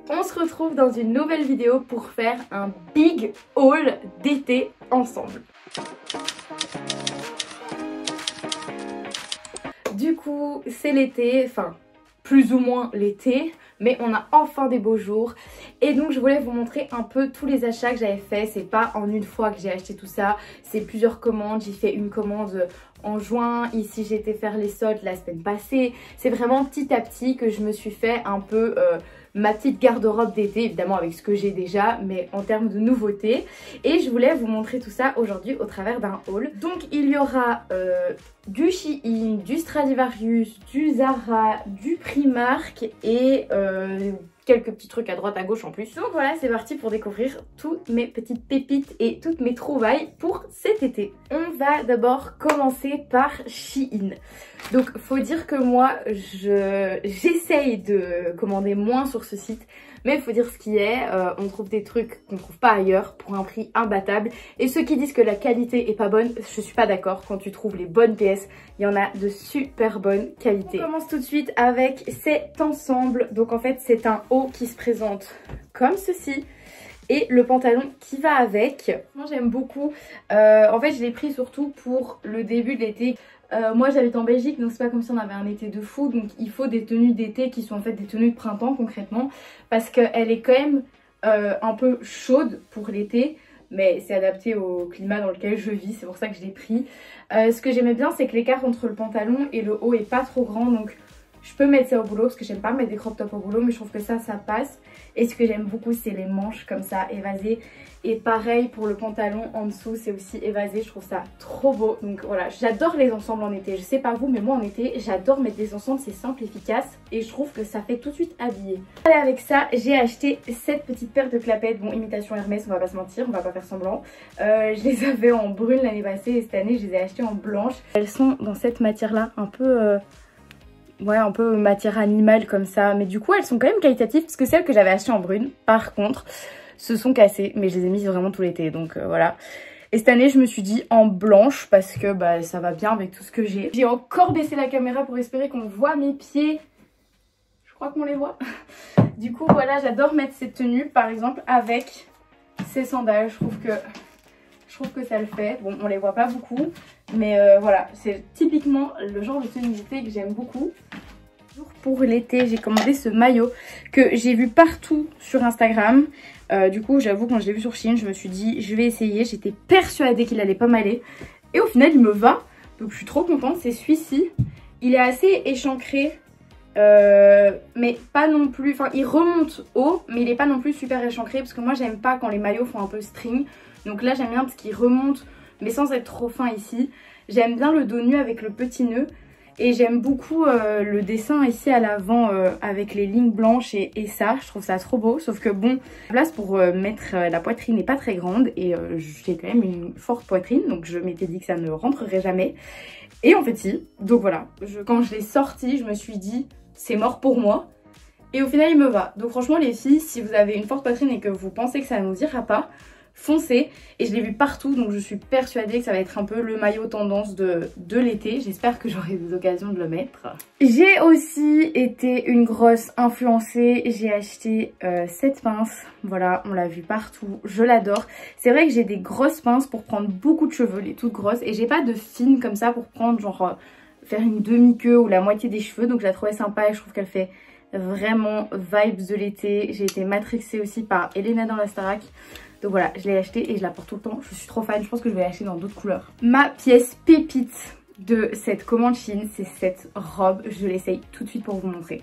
On se retrouve dans une nouvelle vidéo pour faire un big haul d'été ensemble. Du coup, c'est l'été, enfin plus ou moins l'été, mais on a enfin des beaux jours. Et donc je voulais vous montrer un peu tous les achats que j'avais fait. C'est pas en une fois que j'ai acheté tout ça, c'est plusieurs commandes. J'ai fait une commande en juin, ici j'ai été faire les soldes la semaine passée. C'est vraiment petit à petit que je me suis fait un peu ma petite garde-robe d'été, évidemment avec ce que j'ai déjà, mais en termes de nouveautés. Et je voulais vous montrer tout ça aujourd'hui au travers d'un haul. Donc il y aura du Shein, du Stradivarius, du Zara, du Primark et quelques petits trucs à droite à gauche en plus. Donc voilà, c'est parti pour découvrir toutes mes petites pépites et toutes mes trouvailles pour cet été. On va d'abord commencer par Shein. Donc faut dire que moi j'essaye de commander moins sur ce site, mais il faut dire ce qui est, on trouve des trucs qu'on ne trouve pas ailleurs pour un prix imbattable. Et ceux qui disent que la qualité est pas bonne, je suis pas d'accord. Quand tu trouves les bonnes pièces, il y en a de super bonne qualité. On commence tout de suite avec cet ensemble. Donc en fait c'est un haut qui se présente comme ceci. Et le pantalon qui va avec. Moi j'aime beaucoup. En fait je l'ai pris surtout pour le début de l'été. Moi j'habite en Belgique, donc c'est pas comme si on avait un été de fou. Donc il faut des tenues d'été qui sont en fait des tenues de printemps concrètement. Parce qu'elle est quand même un peu chaude pour l'été. Mais c'est adapté au climat dans lequel je vis, c'est pour ça que je l'ai pris. Ce que j'aimais bien c'est que l'écart entre le pantalon et le haut est pas trop grand. Donc je peux mettre ça au boulot parce que j'aime pas mettre des crop tops au boulot, mais je trouve que ça passe. Et ce que j'aime beaucoup c'est les manches comme ça évasées. Et pareil pour le pantalon en dessous, c'est aussi évasé, je trouve ça trop beau. Donc voilà, j'adore les ensembles en été, je sais pas vous mais moi en été j'adore mettre des ensembles, c'est simple, efficace. Et je trouve que ça fait tout de suite habillé. Allez, avec ça j'ai acheté cette petite paire de clapettes, bon imitation Hermès, on va pas se mentir, on va pas faire semblant. Je les avais en brune l'année passée et cette année je les ai achetées en blanche. Elles sont dans cette matière là, un peu... ouais, un peu matière animale comme ça. Mais du coup, elles sont quand même qualitatives parce que celles que j'avais achetées en brune, par contre, se sont cassées. Mais je les ai mises vraiment tout l'été, donc voilà. Et cette année, je me suis dit en blanche parce que bah, ça va bien avec tout ce que j'ai. J'ai encore baissé la caméra pour espérer qu'on voit mes pieds. Je crois qu'on les voit. Du coup, voilà, j'adore mettre cette tenue, par exemple, avec ces sandales. Je trouve que ça le fait. Bon, on les voit pas beaucoup, mais voilà, c'est typiquement le genre de tenue d'été que j'aime beaucoup. Pour l'été, j'ai commandé ce maillot que j'ai vu partout sur Instagram. Du coup, j'avoue, quand je l'ai vu sur Shein, je me suis dit, je vais essayer. J'étais persuadée qu'il allait pas m'aller. Et au final, il me va. Donc, je suis trop contente. C'est celui-ci. Il est assez échancré. Mais pas non plus... Enfin, il remonte haut, mais il est pas non plus super échancré. Parce que moi, j'aime pas quand les maillots font un peu string. Donc là, j'aime bien parce qu'il remonte, mais sans être trop fin ici. J'aime bien le dos nu avec le petit nœud. Et j'aime beaucoup le dessin ici à l'avant avec les lignes blanches et ça, je trouve ça trop beau. Sauf que bon, la place pour mettre la poitrine n'est pas très grande et j'ai quand même une forte poitrine. Donc je m'étais dit que ça ne rentrerait jamais. Et en fait si, donc voilà. Quand je l'ai sorti, je me suis dit c'est mort pour moi. Et au final il me va. Donc franchement les filles, si vous avez une forte poitrine et que vous pensez que ça ne vous ira pas, foncé. Et je l'ai vu partout, donc je suis persuadée que ça va être un peu le maillot tendance de l'été. J'espère que j'aurai des occasions de le mettre. J'ai aussi été une grosse influencée. J'ai acheté cette pince. Voilà, on l'a vu partout. Je l'adore. C'est vrai que j'ai des grosses pinces pour prendre beaucoup de cheveux, les toutes grosses. Et j'ai pas de fines comme ça pour prendre genre faire une demi-queue ou la moitié des cheveux. Donc je la trouvais sympa et je trouve qu'elle fait vraiment vibes de l'été. J'ai été matrixée aussi par Elena dans la Starac. Donc voilà, je l'ai acheté et je la porte tout le temps. Je suis trop fan, je pense que je vais l'acheter dans d'autres couleurs. Ma pièce pépite de cette commande Shein, c'est cette robe. Je l'essaye tout de suite pour vous montrer.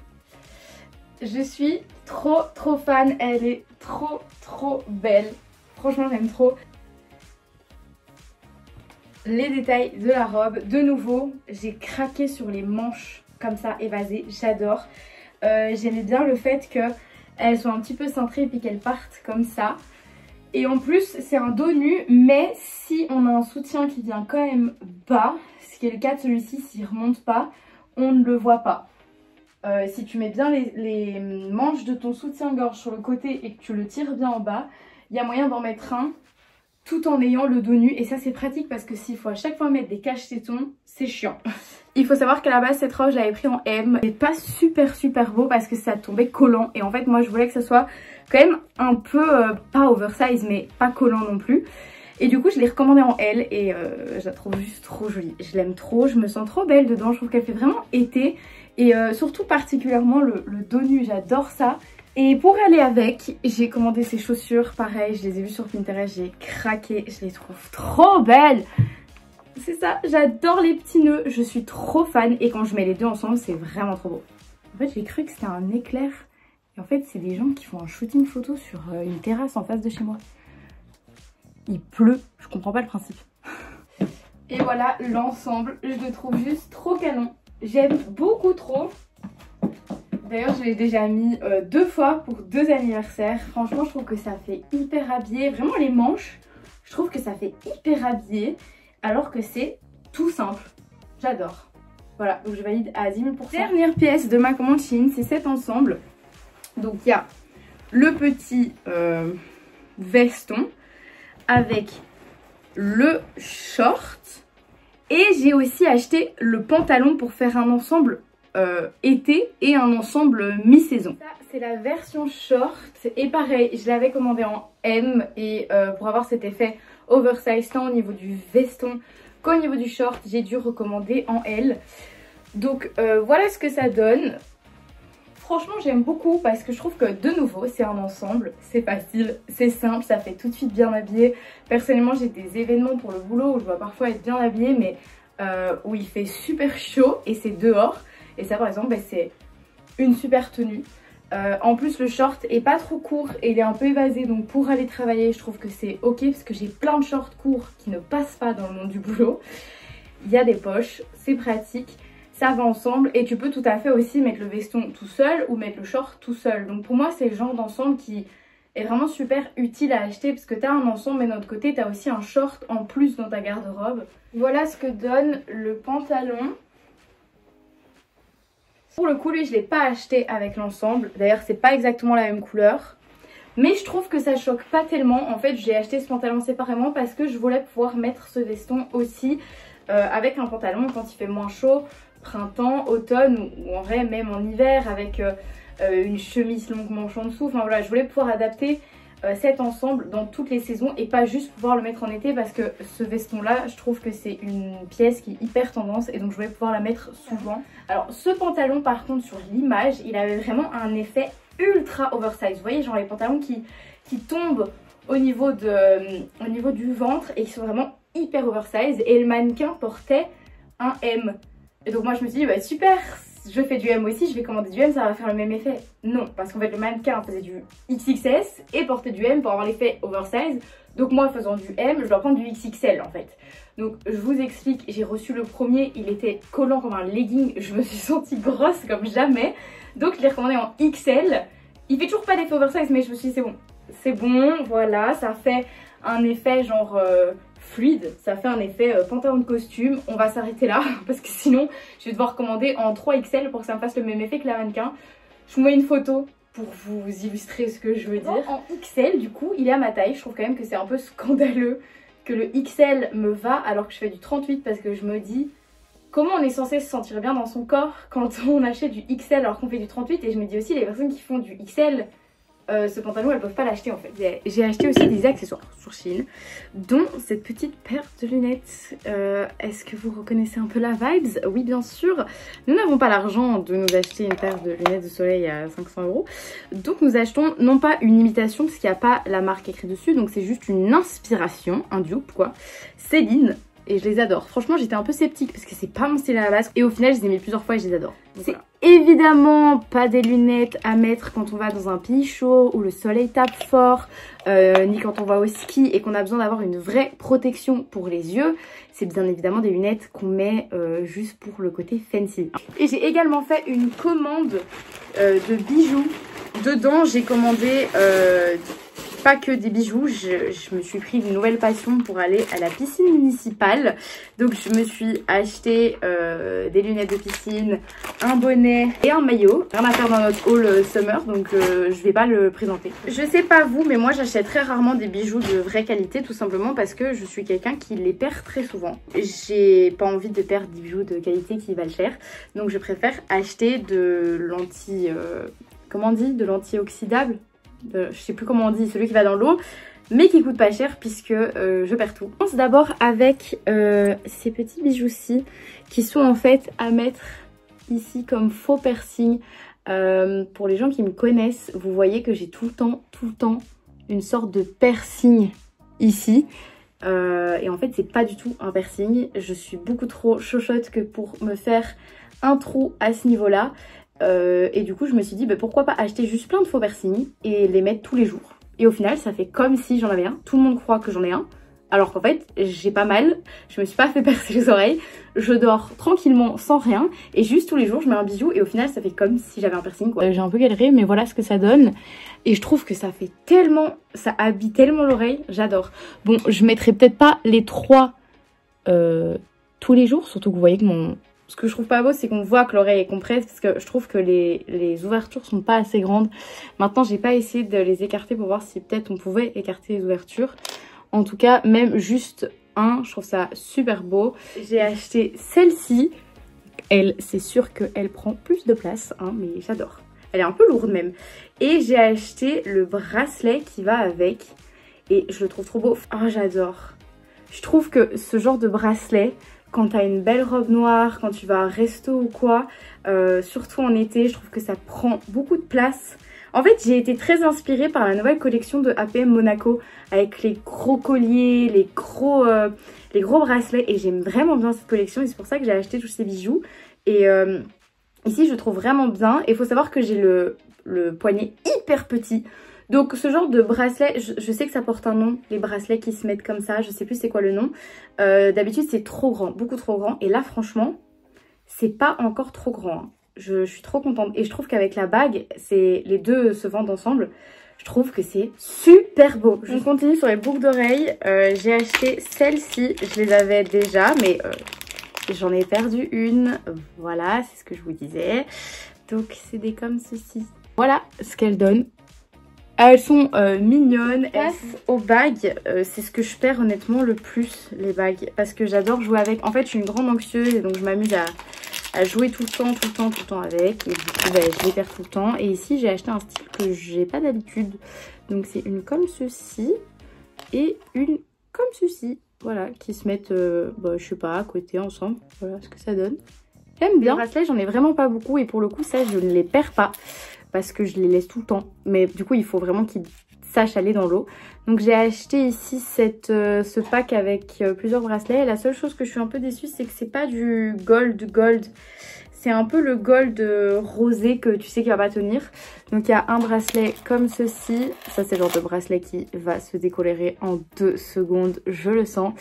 Je suis trop fan, elle est trop belle. Franchement, j'aime trop. Les détails de la robe, de nouveau, j'ai craqué sur les manches comme ça évasées, j'adore. J'aimais bien le fait qu'elles soient un petit peu cintrées et puis qu'elles partent comme ça. Et en plus c'est un dos nu, mais si on a un soutien qui vient quand même bas, ce qui est le cas de celui-ci, s'il remonte pas, on ne le voit pas. Si tu mets bien les manches de ton soutien-gorge sur le côté et que tu le tires bien en bas, il y a moyen d'en mettre un tout en ayant le dos nu. Et ça c'est pratique parce que s'il faut à chaque fois mettre des cache-tétons, c'est chiant. Il faut savoir qu'à la base cette robe je l'avais pris en M. C'est pas super beau parce que ça tombait collant. Et en fait moi je voulais que ce soit quand même un peu, pas oversize mais pas collant non plus. Et du coup je l'ai recommandé en L et je la trouve juste trop jolie. Je l'aime trop, je me sens trop belle dedans. Je trouve qu'elle fait vraiment été. Et surtout particulièrement le dos nu, j'adore ça. Et pour aller avec, j'ai commandé ces chaussures. Pareil, je les ai vues sur Pinterest, j'ai craqué. Je les trouve trop belles. C'est ça, j'adore les petits nœuds. Je suis trop fan. Et quand je mets les deux ensemble, c'est vraiment trop beau. En fait, j'ai cru que c'était un éclair. Et en fait, c'est des gens qui font un shooting photo sur une terrasse en face de chez moi. Il pleut, je comprends pas le principe. Et voilà l'ensemble, je le trouve juste trop canon. J'aime beaucoup trop. D'ailleurs je l'ai déjà mis 2 fois pour 2 anniversaires. Franchement je trouve que ça fait hyper habillé. Vraiment les manches, je trouve que ça fait hyper habillé. Alors que c'est tout simple. J'adore. Voilà, donc je valide à 10 000%. Dernière pièce de ma commande Shein, c'est cet ensemble. Donc il y a le petit veston avec le short. Et j'ai aussi acheté le pantalon pour faire un ensemble été et un ensemble mi-saison. Ça c'est la version short et pareil je l'avais commandé en M et pour avoir cet effet oversize tant au niveau du veston qu'au niveau du short j'ai dû recommander en L. Donc voilà ce que ça donne. Franchement j'aime beaucoup parce que je trouve que de nouveau c'est un ensemble, c'est facile, c'est simple, ça fait tout de suite bien habillé. Personnellement j'ai des événements pour le boulot où je dois parfois être bien habillée mais où il fait super chaud et c'est dehors. Et ça par exemple c'est une super tenue. En plus le short est pas trop court et il est un peu évasé donc pour aller travailler je trouve que c'est ok parce que j'ai plein de shorts courts qui ne passent pas dans le monde du boulot. Il y a des poches, c'est pratique. Ça va ensemble et tu peux tout à fait aussi mettre le veston tout seul ou mettre le short tout seul. Donc pour moi c'est le genre d'ensemble qui est vraiment super utile à acheter parce que tu as un ensemble mais d'un autre côté tu as aussi un short en plus dans ta garde-robe. Voilà ce que donne le pantalon. Pour le coup lui je ne l'ai pas acheté avec l'ensemble. D'ailleurs c'est pas exactement la même couleur. Mais je trouve que ça choque pas tellement. En fait j'ai acheté ce pantalon séparément parce que je voulais pouvoir mettre ce veston aussi avec un pantalon quand il fait moins chaud. Printemps, automne ou en vrai même en hiver avec une chemise longue manche en dessous. Enfin voilà, je voulais pouvoir adapter cet ensemble dans toutes les saisons et pas juste pouvoir le mettre en été parce que ce veston là je trouve que c'est une pièce qui est hyper tendance et donc je voulais pouvoir la mettre souvent. Alors ce pantalon par contre sur l'image il avait vraiment un effet ultra oversize. Vous voyez genre les pantalons qui tombent au niveau du ventre et qui sont vraiment hyper oversize et le mannequin portait un M. Et donc moi je me suis dit bah super, je fais du M aussi, je vais commander du M, ça va faire le même effet. Non, parce qu'en fait le mannequin faisait du XXS et portait du M pour avoir l'effet oversize. Donc moi faisant du M, je dois prendre du XXL en fait. Donc je vous explique, j'ai reçu le premier, il était collant comme un legging, je me suis sentie grosse comme jamais. Donc je l'ai recommandé en XL. Il fait toujours pas d'effet oversize mais je me suis dit c'est bon, voilà, ça fait un effet genre fluide, ça fait un effet pantalon de costume. On va s'arrêter là parce que sinon je vais devoir commander en 3XL pour que ça me fasse le même effet que la mannequin. Je vous mets une photo pour vous illustrer ce que je veux dire. En XL du coup il est à ma taille, je trouve quand même que c'est un peu scandaleux que le XL me va alors que je fais du 38 parce que je me dis comment on est censé se sentir bien dans son corps quand on achète du XL alors qu'on fait du 38 et je me dis aussi les personnes qui font du XL ce pantalon elles peuvent pas l'acheter en fait. J'ai acheté aussi des accessoires sur Shein dont cette petite paire de lunettes. Est-ce que vous reconnaissez un peu la vibes? Oui bien sûr. Nous n'avons pas l'argent de nous acheter une paire de lunettes de soleil à 500 €. Donc nous achetons non pas une imitation parce qu'il n'y a pas la marque écrite dessus. Donc c'est juste une inspiration, un dupe quoi. Céline. Et je les adore. Franchement j'étais un peu sceptique parce que c'est pas mon style à la base. Et au final je les ai mis plusieurs fois et je les adore. C'est voilà. Évidemment pas des lunettes à mettre quand on va dans un pays chaud où le soleil tape fort, ni quand on va au ski et qu'on a besoin d'avoir une vraie protection pour les yeux. C'est bien évidemment des lunettes qu'on met juste pour le côté fancy. Et j'ai également fait une commande de bijoux. Dedans j'ai commandé pas que des bijoux, je me suis pris une nouvelle passion pour aller à la piscine municipale. Donc je me suis acheté des lunettes de piscine, un bonnet et un maillot. Rien à faire dans notre haul summer, donc je vais pas le présenter. Je sais pas vous, mais moi j'achète très rarement des bijoux de vraie qualité, tout simplement parce que je suis quelqu'un qui les perd très souvent. J'ai pas envie de perdre des bijoux de qualité qui valent cher, donc je préfère acheter de l'anti... comment on dit? De l'anti-oxydable, je sais plus comment on dit, celui qui va dans l'eau, mais qui coûte pas cher puisque je perds tout. Je commence d'abord avec ces petits bijoux-ci qui sont en fait à mettre ici comme faux piercing. Pour les gens qui me connaissent, vous voyez que j'ai tout le temps une sorte de piercing ici. Et en fait c'est pas du tout un piercing, je suis beaucoup trop chochotte que pour me faire un trou à ce niveau là. Et du coup je me suis dit bah, pourquoi pas acheter juste plein de faux piercings et les mettre tous les jours. Et au final ça fait comme si j'en avais un, tout le monde croit que j'en ai un. Alors qu'en fait j'ai pas mal, je me suis pas fait percer les oreilles, je dors tranquillement sans rien et juste tous les jours je mets un bijou et au final ça fait comme si j'avais un piercing quoi. J'ai un peu galéré mais voilà ce que ça donne et je trouve que ça fait tellement, ça habille tellement l'oreille, j'adore. Bon je mettrai peut-être pas les 3 tous les jours, surtout que vous voyez que mon... Ce que je trouve pas beau c'est qu'on voit que l'oreille est compresse parce que je trouve que les ouvertures sont pas assez grandes. Maintenant j'ai pas essayé de les écarter pour voir si peut-être on pouvait écarter les ouvertures. En tout cas, même juste un, je trouve ça super beau. J'ai acheté celle-ci. Elle, c'est sûr qu'elle prend plus de place, hein, mais j'adore. Elle est un peu lourde même. Et j'ai acheté le bracelet qui va avec. Et je le trouve trop beau. Oh, j'adore. Je trouve que ce genre de bracelet, quand t'as une belle robe noire, quand tu vas à un resto ou quoi, surtout en été, je trouve que ça prend beaucoup de place. En fait, j'ai été très inspirée par la nouvelle collection de APM Monaco avec les gros colliers, les gros bracelets et j'aime vraiment bien cette collection et c'est pour ça que j'ai acheté tous ces bijoux. Et ici, je le trouve vraiment bien et il faut savoir que j'ai le poignet hyper petit. Donc ce genre de bracelet, je sais que ça porte un nom, les bracelets qui se mettent comme ça, je sais plus c'est quoi le nom. D'habitude, c'est trop grand, beaucoup trop grand et là, franchement, c'est pas encore trop grand, hein. Je suis trop contente et je trouve qu'avec la bague, les deux se vendent ensemble. Je trouve que c'est super beau. Je continue sur les boucles d'oreilles. J'ai acheté celle-ci. Je les avais déjà, mais j'en ai perdu une. Voilà, c'est ce que je vous disais. Donc, c'est des comme ceci. Voilà ce qu'elles donnent. Elles sont mignonnes. Passe aux bagues. C'est ce que je perds honnêtement le plus, les bagues. Parce que j'adore jouer avec. En fait, je suis une grande anxieuse et donc je m'amuse à jouer tout le temps avec et du coup bah, je les perds tout le temps. Et ici j'ai acheté un style que j'ai pas d'habitude, donc c'est une comme ceci et une comme ceci, voilà, qui se mettent bah, je sais pas, à côté ensemble. Voilà ce que ça donne. J'aime bien. Les bracelets j'en ai vraiment pas beaucoup et pour le coup ça je ne les perds pas parce que je les laisse tout le temps, mais du coup il faut vraiment qu'ils sachent aller dans l'eau. Donc j'ai acheté ici ce pack avec plusieurs bracelets. Et la seule chose que je suis un peu déçue, c'est que c'est pas du gold. C'est un peu le gold rosé que tu sais qu'il va pas tenir. Donc il y a un bracelet comme ceci. Ça c'est le genre de bracelet qui va se décolérer en 2 secondes, je le sens.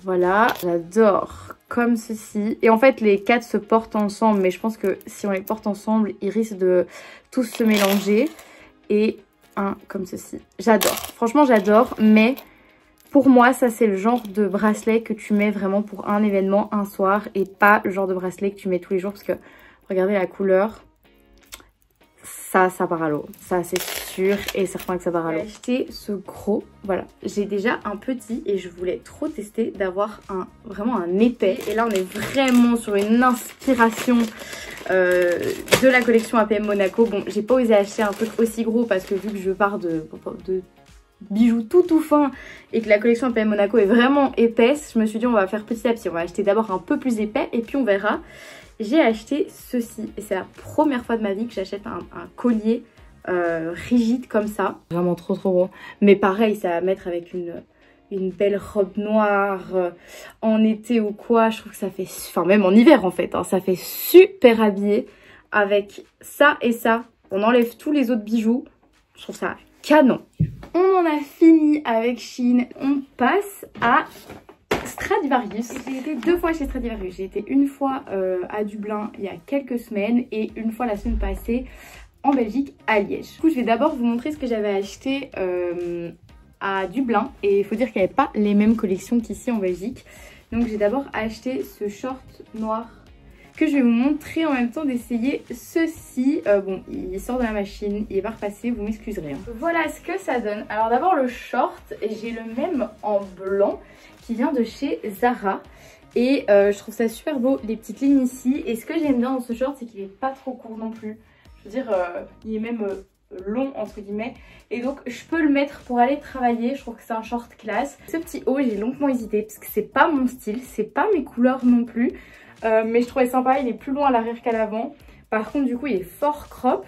Voilà, j'adore comme ceci. Et en fait les 4 se portent ensemble, mais je pense que si on les porte ensemble, ils risquent de tous se mélanger. Et un comme ceci. J'adore. Franchement, j'adore. Mais pour moi, ça, c'est le genre de bracelet que tu mets vraiment pour un événement, un soir. Et pas le genre de bracelet que tu mets tous les jours. Parce que, regardez la couleur. Ça part à l'eau. Ça, c'est sûr et certain que ça part à l'eau. J'ai acheté ce gros. Voilà. J'ai déjà un petit et je voulais trop tester d'avoir vraiment un épais. Et là, on est vraiment sur une inspiration de la collection APM Monaco. Bon, j'ai pas osé acheter un truc aussi gros parce que vu que je pars de bijoux tout fin et que la collection APM Monaco est vraiment épaisse, je me suis dit on va faire petit à petit. On va acheter d'abord un peu plus épais et puis on verra. J'ai acheté ceci et c'est la première fois de ma vie que j'achète un collier rigide comme ça. Vraiment trop bon. Mais pareil, ça va mettre avec une belle robe noire en été ou quoi. Je trouve que ça fait, enfin même en hiver en fait, hein, ça fait super habillé. Avec ça et ça, on enlève tous les autres bijoux. Je trouve ça canon. On en a fini avec Shein. On passe à Stradivarius. J'ai été 2 fois chez Stradivarius. J'ai été une fois à Dublin il y a quelques semaines et une fois la semaine passée en Belgique à Liège. Du coup je vais d'abord vous montrer ce que j'avais acheté à Dublin et il faut dire qu'il n'y avait pas les mêmes collections qu'ici en Belgique. Donc j'ai d'abord acheté ce short noir que je vais vous montrer en même temps d'essayer ceci. Bon, il sort de la machine, il est pas repassé, vous m'excuserez. Hein. Voilà ce que ça donne. Alors d'abord le short, j'ai le même en blanc qui vient de chez Zara. Et je trouve ça super beau, les petites lignes ici. Et ce que j'aime bien dans ce short, c'est qu'il est pas trop court non plus. Je veux dire, il est même long entre guillemets. Et donc je peux le mettre pour aller travailler. Je trouve que c'est un short classe. Ce petit haut, j'ai longuement hésité parce que c'est pas mon style, c'est pas mes couleurs non plus. Mais je trouvais sympa, il est plus long à l'arrière qu'à l'avant. Par contre du coup il est fort crop.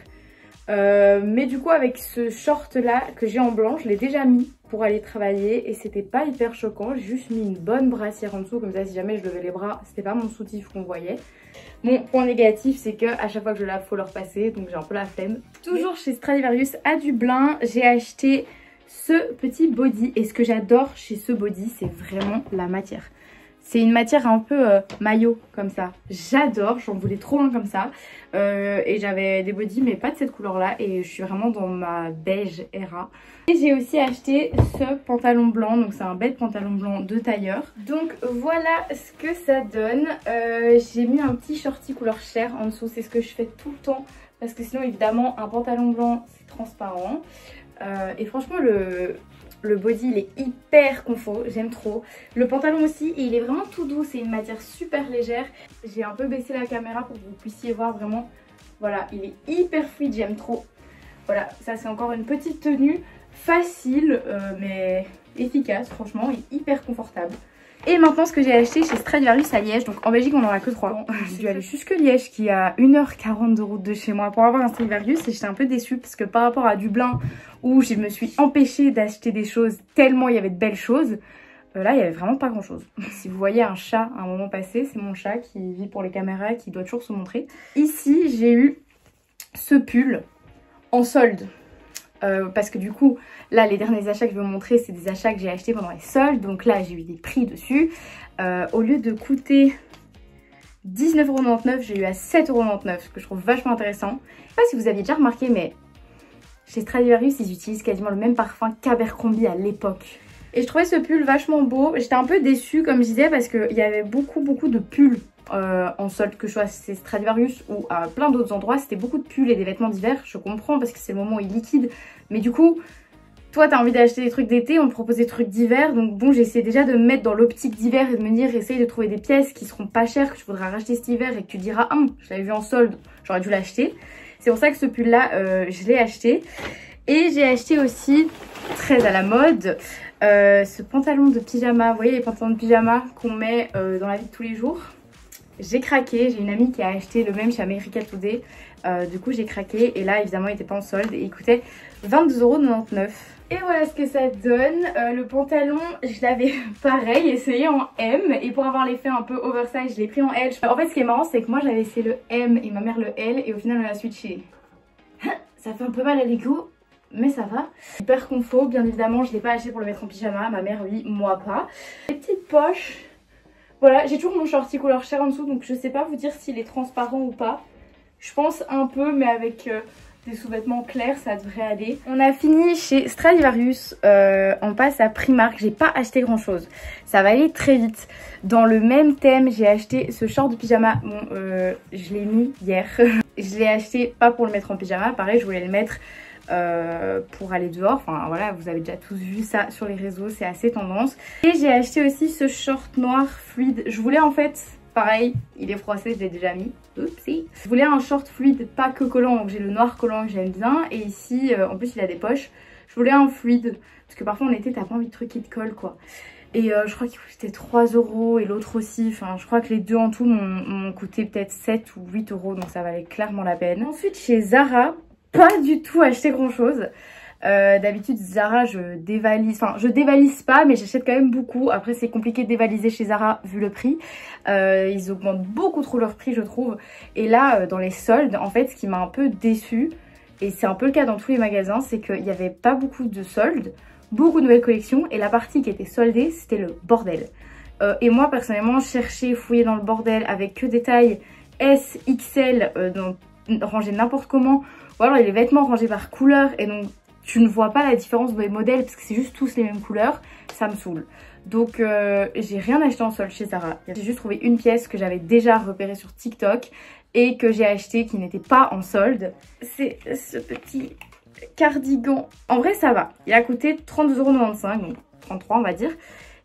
Mais du coup avec ce short là que j'ai en blanc, je l'ai déjà mis pour aller travailler. Et c'était pas hyper choquant, j'ai juste mis une bonne brassière en dessous. Comme ça si jamais je levais les bras, c'était pas mon soutif qu'on voyait. Mon point négatif c'est que à chaque fois que je lave faut le repasser. Donc j'ai un peu la flemme. Toujours chez Stradivarius à Dublin, j'ai acheté ce petit body. Et ce que j'adore chez ce body, c'est vraiment la matière. C'est une matière un peu maillot comme ça. J'adore, j'en voulais trop loin comme ça. Et j'avais des bodys mais pas de cette couleur là. Et je suis vraiment dans ma beige era. Et j'ai aussi acheté ce pantalon blanc. Donc c'est un bel pantalon blanc de tailleur. Donc voilà ce que ça donne. J'ai mis un petit shorty couleur chair en dessous. C'est ce que je fais tout le temps. Parce que sinon évidemment un pantalon blanc c'est transparent. Et franchement le body il est hyper confort, j'aime trop. Le pantalon aussi, et il est vraiment tout doux, c'est une matière super légère. J'ai un peu baissé la caméra pour que vous puissiez voir vraiment. Voilà, il est hyper fluide, j'aime trop. Voilà, ça c'est encore une petite tenue facile mais efficace, franchement, et hyper confortable. Et maintenant ce que j'ai acheté chez Stradivarius à Liège, donc en Belgique on en a que 3. J'ai dû aller jusque Liège qui est à 1h40 de route de chez moi pour avoir un Stradivarius et j'étais un peu déçue parce que par rapport à Dublin où je me suis empêchée d'acheter des choses tellement il y avait de belles choses, là il y avait vraiment pas grand chose. Si vous voyez un chat à un moment passé, c'est mon chat qui vit pour les caméras et qui doit toujours se montrer. Ici j'ai eu ce pull en solde. Parce que du coup là les derniers achats que je vais vous montrer c'est des achats que j'ai achetés pendant les soldes. Donc là j'ai eu des prix dessus. Au lieu de coûter 19,99 €, j'ai eu à 7,99 €, ce que je trouve vachement intéressant. Je sais pas si vous aviez déjà remarqué mais chez Stradivarius ils utilisent quasiment le même parfum qu'Abercrombie à l'époque. Et je trouvais ce pull vachement beau. J'étais un peu déçue comme je disais parce qu'il y avait beaucoup de pulls en solde, que je sois chez Stradivarius ou à plein d'autres endroits. C'était beaucoup de pulls et des vêtements d'hiver. Je comprends parce que c'est le moment où il liquide. Mais du coup, toi t'as envie d'acheter des trucs d'été, on te propose des trucs d'hiver. Donc bon, j'essaie déjà de me mettre dans l'optique d'hiver et de me dire, essaye de trouver des pièces qui seront pas chères, que tu voudras racheter cet hiver et que tu diras, ah, je l'avais vu en solde, j'aurais dû l'acheter. C'est pour ça que ce pull là, je l'ai acheté. Et j'ai acheté aussi, très à la mode, ce pantalon de pyjama. Vous voyez les pantalons de pyjama qu'on met dans la vie de tous les jours. J'ai craqué, j'ai une amie qui a acheté le même chez America Today. Du coup j'ai craqué et là évidemment il n'était pas en solde et il coûtait 22,99 €. Et voilà ce que ça donne. Le pantalon je l'avais pareil essayé en M et pour avoir l'effet un peu oversize je l'ai pris en L. En fait ce qui est marrant c'est que moi j'avais essayé le M et ma mère le L et au final on a switché. Ça fait un peu mal à l'ego mais ça va. Hyper confort, bien évidemment je ne l'ai pas acheté pour le mettre en pyjama, ma mère oui, moi pas. Les petites poches. Voilà, j'ai toujours mon shorty couleur chair en dessous, donc je sais pas vous dire s'il est transparent ou pas. Je pense un peu, mais avec des sous-vêtements clairs, ça devrait aller. On a fini chez Stradivarius, on passe à Primark. J'ai pas acheté grand chose, ça va aller très vite. Dans le même thème, j'ai acheté ce short de pyjama. Bon, je l'ai mis hier. Je l'ai acheté pas pour le mettre en pyjama, pareil, je voulais le mettre pour aller dehors. Enfin voilà, vous avez déjà tous vu ça sur les réseaux, c'est assez tendance. Et j'ai acheté aussi ce short noir fluide. Je voulais en fait, pareil, il est froissé, je l'ai déjà mis. Oupsie. Je voulais un short fluide, pas que collant, donc j'ai le noir collant que j'aime bien. Et ici, en plus il a des poches. Je voulais un fluide, parce que parfois en été t'as pas envie de trucs qui te collent quoi. Et je crois qu'il coûtait 3 € et l'autre aussi. Enfin, je crois que les deux en tout m'ont coûté peut-être 7 ou 8 €, donc ça valait clairement la peine. Ensuite chez Zara, pas du tout acheté grand chose. D'habitude Zara je dévalise, enfin je dévalise pas mais j'achète quand même beaucoup. Après c'est compliqué de dévaliser chez Zara vu le prix. Ils augmentent beaucoup trop leur prix je trouve. Et là dans les soldes en fait ce qui m'a un peu déçue, et c'est un peu le cas dans tous les magasins, c'est qu'il n'y avait pas beaucoup de soldes, beaucoup de nouvelles collections et la partie qui était soldée c'était le bordel. Et moi personnellement chercher, fouiller dans le bordel avec que des tailles S, XL rangées n'importe comment, Ou alors les vêtements rangés par couleur et donc tu ne vois pas la différence dans les modèles parce que c'est juste tous les mêmes couleurs, ça me saoule. Donc j'ai rien acheté en solde chez Zara. J'ai juste trouvé une pièce que j'avais déjà repérée sur TikTok et que j'ai acheté qui n'était pas en solde. C'est ce petit cardigan. En vrai ça va. Il a coûté 32,95 €, donc 33 on va dire.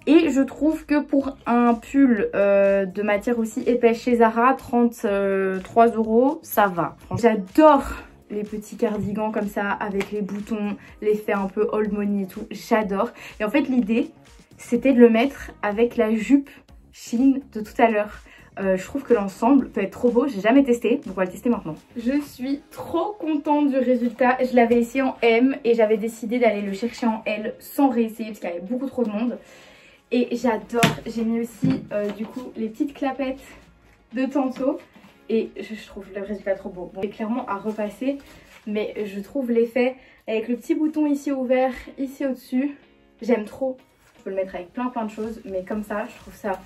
Et je trouve que pour un pull de matière aussi épaisse chez Zara, 33 €, ça va. J'adore les petits cardigans comme ça avec les boutons, l'effet un peu old money et tout, j'adore. Et en fait l'idée c'était de le mettre avec la jupe Shein de tout à l'heure. Je trouve que l'ensemble peut être trop beau, j'ai jamais testé, donc on va le tester maintenant. Je suis trop contente du résultat, je l'avais essayé en M et j'avais décidé d'aller le chercher en L sans réessayer parce qu'il y avait beaucoup trop de monde. Et j'adore, j'ai mis aussi du coup les petites clapettes de tantôt. Et je trouve le résultat trop beau. Bon, c'est clairement à repasser, mais je trouve l'effet avec le petit bouton ici ouvert, ici au-dessus. J'aime trop. Je peux le mettre avec plein de choses, mais comme ça, je trouve ça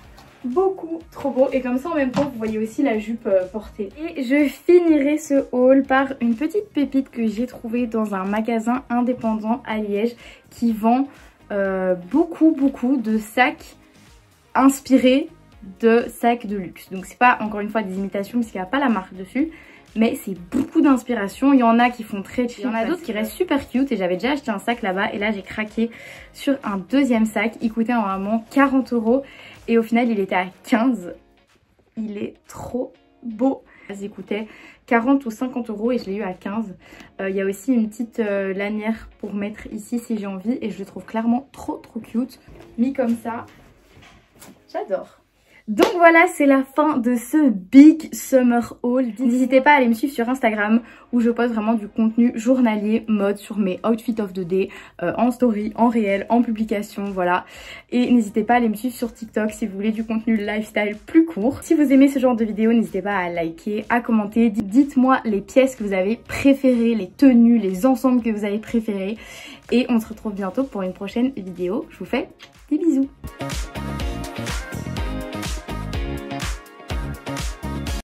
beaucoup trop beau. Et comme ça, en même temps, vous voyez aussi la jupe portée. Et je finirai ce haul par une petite pépite que j'ai trouvée dans un magasin indépendant à Liège qui vend beaucoup de sacs inspirés de sacs de luxe. Donc c'est pas encore une fois des imitations parce qu'il n'y a pas la marque dessus, mais c'est beaucoup d'inspiration. Il y en a qui font très cheap, il y en a d'autres qui restent super cute et j'avais déjà acheté un sac là-bas et là j'ai craqué sur un deuxième sac. Il coûtait normalement 40 € et au final il était à 15. Il est trop beau. Il coûtait 40 ou 50 € et je l'ai eu à 15. Il y a aussi une petite lanière pour mettre ici si j'ai envie et je le trouve clairement trop cute. Mis comme ça, j'adore. Donc voilà, c'est la fin de ce big summer haul. N'hésitez pas à aller me suivre sur Instagram où je poste vraiment du contenu journalier mode sur mes outfits of the day, en story, en réel, en publication, voilà. Et n'hésitez pas à aller me suivre sur TikTok si vous voulez du contenu lifestyle plus court. Si vous aimez ce genre de vidéo, n'hésitez pas à liker, à commenter. Dites-moi les pièces que vous avez préférées, les tenues, les ensembles que vous avez préférés. Et on se retrouve bientôt pour une prochaine vidéo. Je vous fais des bisous.